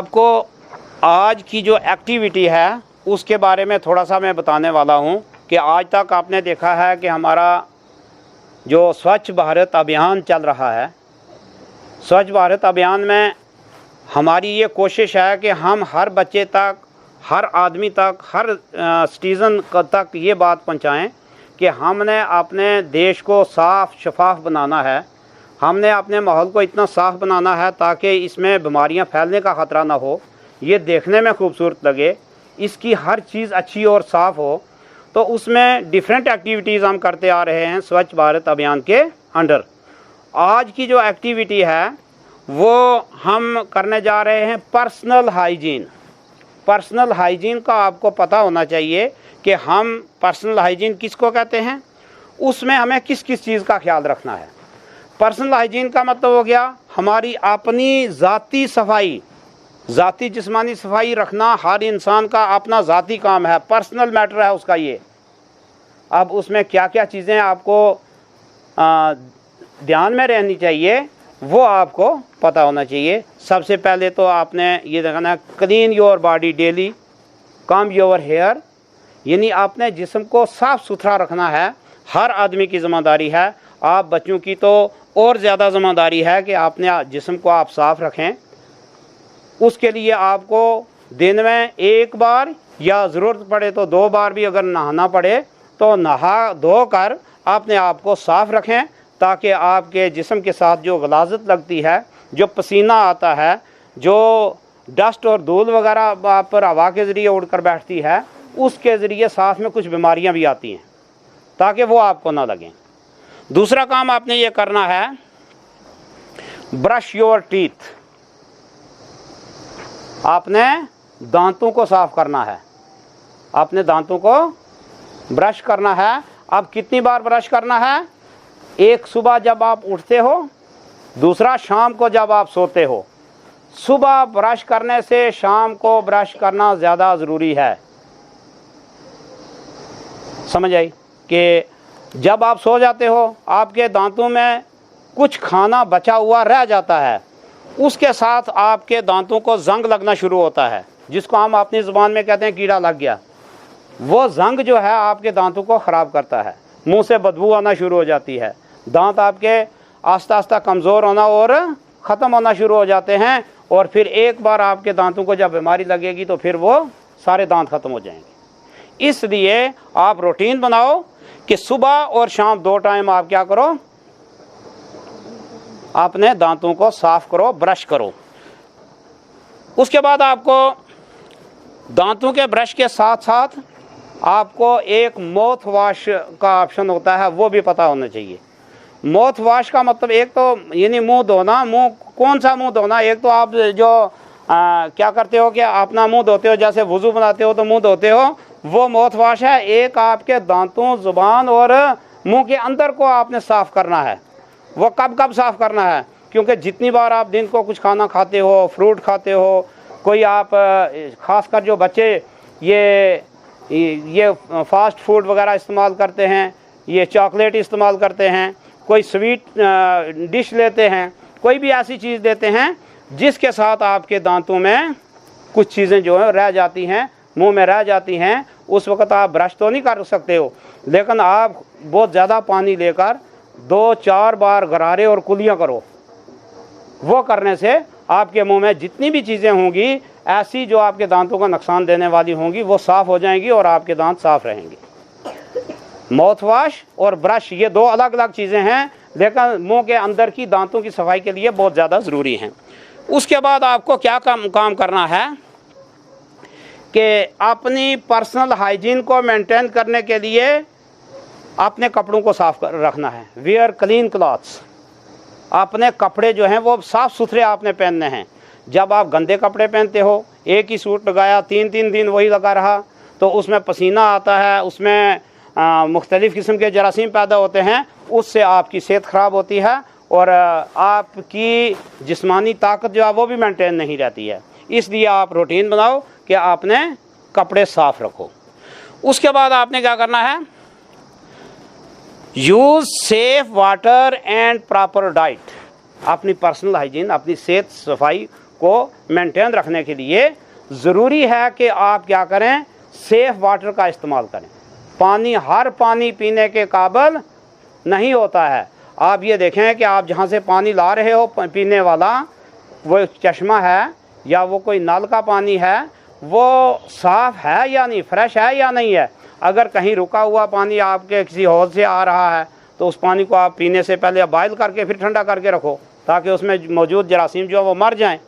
आपको आज की जो एक्टिविटी है उसके बारे में थोड़ा सा मैं बताने वाला हूं कि आज तक आपने देखा है कि हमारा जो स्वच्छ भारत अभियान चल रहा है, स्वच्छ भारत अभियान में हमारी ये कोशिश है कि हम हर बच्चे तक, हर आदमी तक, हर सिटीज़न तक ये बात पहुंचाएं कि हमने अपने देश को साफ़ शफाफ बनाना है, हमने अपने माहौल को इतना साफ़ बनाना है ताकि इसमें बीमारियां फैलने का ख़तरा ना हो, ये देखने में खूबसूरत लगे, इसकी हर चीज़ अच्छी और साफ़ हो। तो उसमें डिफरेंट एक्टिविटीज़ हम करते आ रहे हैं स्वच्छ भारत अभियान के अंडर। आज की जो एक्टिविटी है वो हम करने जा रहे हैं पर्सनल हाइजीन। पर्सनल हाइजीन का आपको पता होना चाहिए कि हम पर्सनल हाइजीन किसको कहते हैं, उसमें हमें किस किस चीज़ का ख्याल रखना है। पर्सनल हाइजीन का मतलब हो गया हमारी अपनी ज़ाती सफाई, ज़ाती जिस्मानी सफाई रखना हर इंसान का अपना ज़ाती काम है, पर्सनल मैटर है उसका ये। अब उसमें क्या क्या चीज़ें आपको ध्यान में रहनी चाहिए वो आपको पता होना चाहिए। सबसे पहले तो आपने ये देखना है clean your body daily, comb your hair, यानी आपने जिस्म को साफ़ सुथरा रखना है, हर आदमी की ज़िम्मेदारी है। आप बच्चों की तो और ज़्यादा ज़िम्मेदारी है कि आपने जिस्म को आप साफ़ रखें। उसके लिए आपको दिन में एक बार या ज़रूरत पड़े तो 2 बार भी अगर नहाना पड़े तो नहा धो कर अपने आप को साफ़ रखें ताकि आपके जिस्म के साथ जो गलाज़त लगती है, जो पसीना आता है, जो डस्ट और धूल वगैरह आप पर हवा के ज़रिए उड़कर बैठती है, उसके ज़रिए साथ में कुछ बीमारियां भी आती हैं ताकि वो आपको ना लगें। दूसरा काम आपने ये करना है, ब्रश योर टीथ, आपने दांतों को साफ़ करना है, आपने दांतों को ब्रश करना है। अब कितनी बार ब्रश करना है? एक सुबह जब आप उठते हो, दूसरा शाम को जब आप सोते हो। सुबह ब्रश करने से शाम को ब्रश करना ज़्यादा ज़रूरी है। समझ आई कि जब आप सो जाते हो आपके दांतों में कुछ खाना बचा हुआ रह जाता है, उसके साथ आपके दांतों को जंग लगना शुरू होता है, जिसको हम अपनी ज़ुबान में कहते हैं कीड़ा लग गया। वो जंग जो है आपके दांतों को ख़राब करता है, मुंह से बदबू आना शुरू हो जाती है, दांत आपके आस्ता आस्ता कमज़ोर होना और ख़त्म होना शुरू हो जाते हैं। और फिर एक बार आपके दांतों को जब बीमारी लगेगी तो फिर वो सारे दांत ख़त्म हो जाएंगे। इसलिए आप रूटीन बनाओ कि सुबह और शाम 2 टाइम आप क्या करो, अपने दांतों को साफ़ करो, ब्रश करो। उसके बाद आपको दांतों के ब्रश के साथ साथ आपको एक माउथ वॉश का ऑप्शन होता है, वो भी पता होना चाहिए। माउथ वॉश का मतलब एक तो यानी मुंह धोना, मुंह कौन सा मुंह धोना, एक तो आप जो क्या करते हो कि अपना मुंह धोते हो, जैसे वुज़ू बनाते हो तो मुंह धोते हो, वो माउथ वॉश है। एक आपके दांतों, ज़ुबान और मुंह के अंदर को आपने साफ़ करना है। वो कब कब साफ़ करना है? क्योंकि जितनी बार आप दिन को कुछ खाना खाते हो, फ्रूट खाते हो, कोई आप ख़ासकर जो बच्चे ये फास्ट फूड वगैरह इस्तेमाल करते हैं, ये चॉकलेट इस्तेमाल करते हैं, कोई स्वीट डिश लेते हैं, कोई भी ऐसी चीज़ देते हैं जिसके साथ आपके दांतों में कुछ चीज़ें जो है रह जाती हैं, मुंह में रह जाती हैं, उस वक़्त आप ब्रश तो नहीं कर सकते हो, लेकिन आप बहुत ज़्यादा पानी लेकर 2-4 बार गरारे और कुलियाँ करो। वो करने से आपके मुंह में जितनी भी चीज़ें होंगी ऐसी जो आपके दांतों को नुकसान देने वाली होंगी वो साफ़ हो जाएंगी और आपके दांत साफ़ रहेंगे। माउथ वॉश और ब्रश ये 2 अलग अलग चीज़ें हैं, लेकिन मुंह के अंदर की दांतों की सफाई के लिए बहुत ज़्यादा ज़रूरी हैं। उसके बाद आपको क्या काम करना है कि अपनी पर्सनल हाइजीन को मेंटेन करने के लिए अपने कपड़ों को साफ़ रखना है। वेयर क्लीन क्लॉथ्स, अपने कपड़े जो हैं वो साफ़ सुथरे आपने पहनने हैं। जब आप गंदे कपड़े पहनते हो, एक ही सूट लगाया, 3-3 दिन वही लगा रहा, तो उसमें पसीना आता है, उसमें मुख्तलिफ़ किस्म के जरासीम पैदा होते हैं, उससे आपकी सेहत ख़राब होती है और आपकी जिस्मानी ताकत जो है वो भी मेंटेन नहीं रहती है। इसलिए आप रूटीन बनाओ कि आपने कपड़े साफ़ रखो। उसके बाद आपने क्या करना है, use safe water and proper diet. अपनी पर्सनल हाइजीन, अपनी सेहत सफाई को मेंटेन रखने के लिए ज़रूरी है कि आप क्या करें, सेफ़ वाटर का इस्तेमाल करें। पानी, हर पानी पीने के काबिल नहीं होता है। आप ये देखें कि आप जहाँ से पानी ला रहे हो पीने वाला, वो चश्मा है या वो कोई नल का पानी है, वो साफ़ है या नहीं, फ्रेश है या नहीं है। अगर कहीं रुका हुआ पानी आपके किसी हौज से आ रहा है तो उस पानी को आप पीने से पहले बॉयल करके फिर ठंडा करके रखो, ताकि उसमें मौजूद जरासीम जो है वो मर जाएं।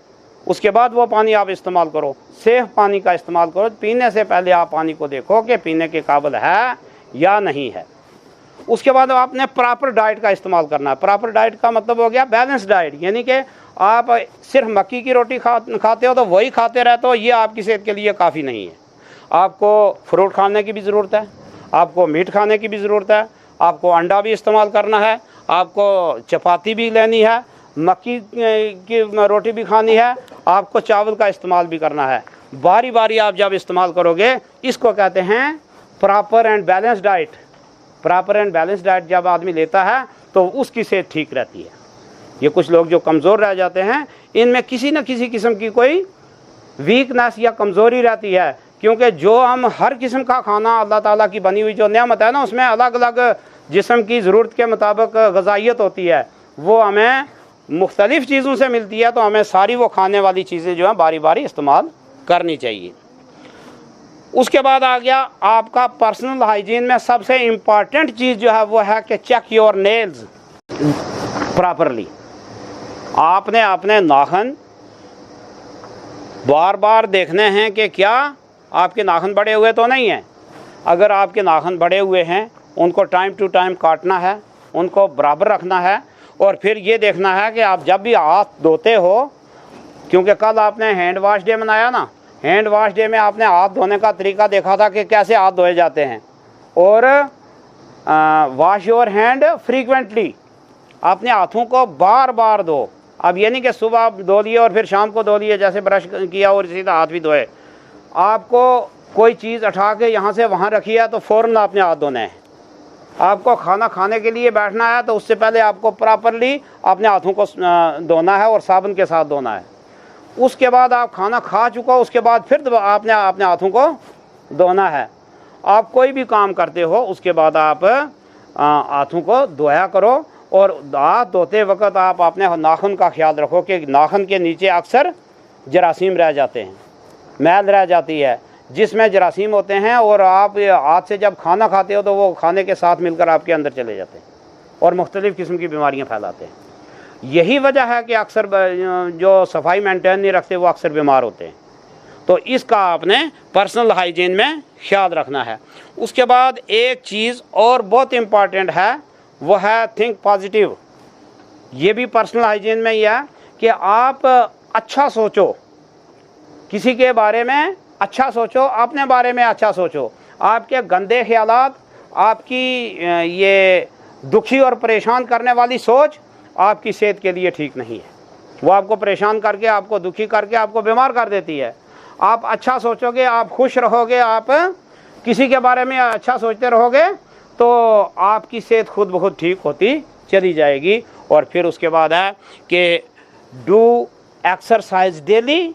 उसके बाद वो पानी आप इस्तेमाल करो। सेफ़ पानी का इस्तेमाल करो। पीने से पहले आप पानी को देखो कि पीने के काबिल है या नहीं है। उसके बाद आपने प्रॉपर डाइट का इस्तेमाल करना है। प्रॉपर डाइट का मतलब हो गया बैलेंस डाइट, यानी कि आप सिर्फ मक्की की रोटी खाते हो तो वही खाते रहते हो, ये आपकी सेहत के लिए काफ़ी नहीं है। आपको फ्रूट खाने की भी ज़रूरत है, आपको मीट खाने की भी ज़रूरत है, आपको अंडा भी इस्तेमाल करना है, आपको चपाती भी लेनी है, मक्की की रोटी भी खानी है, आपको चावल का इस्तेमाल भी करना है। बारी बारी आप जब इस्तेमाल करोगे, इसको कहते हैं proper and balance diet. Proper and balance diet जब आदमी लेता है तो उसकी सेहत ठीक रहती है। ये कुछ लोग जो कमज़ोर रह जाते हैं, इनमें किसी न किसी किस्म की कोई वीकनेस या कमज़ोरी रहती है, क्योंकि जो हम हर किस्म का खाना, अल्लाह ताला की बनी हुई जो नेमत है ना, उसमें अलग अलग जिस्म की ज़रूरत के मुताबिक ग़िज़ाइयत होती है, वो हमें मुख्तलिफ़ चीज़ों से मिलती है। तो हमें सारी वो खाने वाली चीज़ें जो हैं बारी बारी इस्तेमाल करनी चाहिए। उसके बाद आ गया आपका पर्सनल हाइजीन में सबसे इम्पॉर्टेंट चीज़ जो है वो है कि चेक योर नेल्स प्रॉपरली। आपने अपने नाखून बार बार देखने हैं कि क्या आपके नाखून बड़े हुए तो नहीं हैं। अगर आपके नाखून बड़े हुए हैं, उनको टाइम टू टाइम काटना है, उनको बराबर रखना है। और फिर ये देखना है कि आप जब भी हाथ धोते हो, क्योंकि कल आपने हैंड वॉश डे मनाया ना, हैंड वॉश डे में आपने हाथ धोने का तरीका देखा था कि कैसे हाथ धोए जाते हैं। और वॉश योर हैंड फ्रीक्वेंटली, अपने हाथों को बार बार धो। अब ये नहीं कि सुबह आप धो लिए और फिर शाम को धो लिए, जैसे ब्रश किया और सीधा हाथ भी धोए। आपको कोई चीज़ उठा के यहाँ से वहाँ रखी है तो फ़ौरन आपने हाथ धोने हैं। आपको खाना खाने के लिए बैठना है तो उससे पहले आपको प्रॉपरली अपने हाथों को धोना है और साबुन के साथ धोना है। उसके बाद आप खाना खा चुका, उसके बाद फिर आपने अपने हाथों को धोना है। आप कोई भी काम करते हो उसके बाद आप हाथों को धोया करो। और हाथ धोते वक्त आप अपने नाखून का ख्याल रखो कि नाखून के नीचे अक्सर जरासीम रह जाते हैं, मैल रह जाती है जिसमें जरासीम होते हैं। और आप हाथ से जब खाना खाते हो तो वो खाने के साथ मिलकर आपके अंदर चले जाते हैं और मुख्तलिफ़ किस्म की बीमारियां फैलाते हैं। यही वजह है कि अक्सर जो सफाई मेंटेन नहीं रखते वो अक्सर बीमार होते हैं। तो इसका आपने पर्सनल हाइजीन में ख्याल रखना है। उसके बाद एक चीज़ और बहुत इम्पॉर्टेंट है, वो है थिंक पॉजिटिव। ये भी पर्सनल हाइजीन में ही है कि आप अच्छा सोचो, किसी के बारे में अच्छा सोचो, अपने बारे में अच्छा सोचो। आपके गंदे ख्यालात, आपकी ये दुखी और परेशान करने वाली सोच आपकी सेहत के लिए ठीक नहीं है। वो आपको परेशान करके, आपको दुखी करके, आपको बीमार कर देती है। आप अच्छा सोचोगे, आप खुश रहोगे, आप किसी के बारे में अच्छा सोचते रहोगे तो आपकी सेहत खुद ब खुद ठीक होती चली जाएगी। और फिर उसके बाद है कि डू एक्सरसाइज डेली।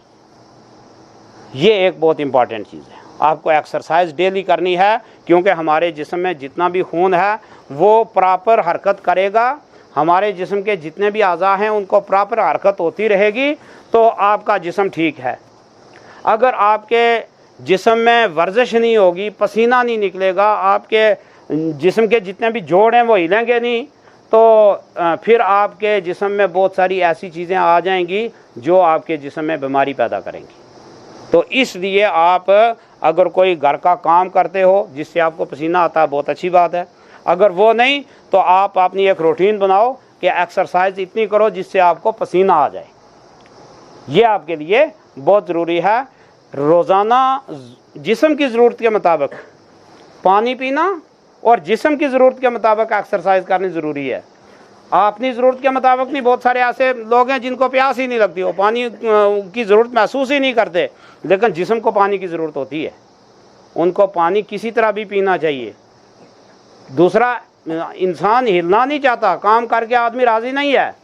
ये एक बहुत इम्पॉर्टेंट चीज़ है, आपको एक्सरसाइज डेली करनी है, क्योंकि हमारे जिस्म में जितना भी खून है वो प्रॉपर हरकत करेगा। हमारे जिस्म के जितने भी अज़ा हैं उनको प्रॉपर हरकत होती रहेगी तो आपका जिस्म ठीक है। अगर आपके जिस्म में वर्जिश नहीं होगी, पसीना नहीं निकलेगा, आपके जिस्म के जितने भी जोड़ हैं वो हिलेंगे नहीं, तो फिर आपके जिस्म में बहुत सारी ऐसी चीज़ें आ जाएंगी जो आपके जिस्म में बीमारी पैदा करेंगी। तो इसलिए आप अगर कोई घर का काम करते हो जिससे आपको पसीना आता है, बहुत अच्छी बात है। अगर वो नहीं तो आप अपनी एक रूटीन बनाओ कि एक्सरसाइज इतनी करो जिससे आपको पसीना आ जाए। ये आपके लिए बहुत ज़रूरी है। रोज़ाना जिस्म की ज़रूरत के मुताबिक पानी पीना और जिस्म की ज़रूरत के मुताबिक एक्सरसाइज करनी ज़रूरी है। अपनी ज़रूरत के मुताबिक नहीं, बहुत सारे ऐसे लोग हैं जिनको प्यास ही नहीं लगती, वो पानी की ज़रूरत महसूस ही नहीं करते, लेकिन जिस्म को पानी की ज़रूरत होती है। उनको पानी किसी तरह भी पीना चाहिए। दूसरा, इंसान हिलना नहीं चाहता, काम करके आदमी राज़ी नहीं है,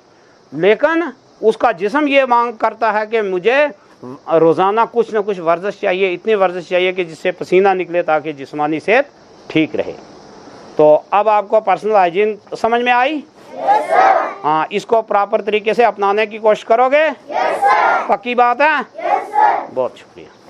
लेकिन उसका जिस्म ये मांग करता है कि मुझे रोज़ाना कुछ न कुछ वर्जिश चाहिए, इतनी वर्जिश चाहिए कि जिससे पसीना निकले ताकि जिस्मानी सेहत ठीक रहे। तो अब आपको पर्सनल हाइजीन समझ में आई? Yes sir. हाँ, इसको प्रॉपर तरीके से अपनाने की कोशिश करोगे? Yes sir. पक्की बात है? Yes sir. बहुत शुक्रिया।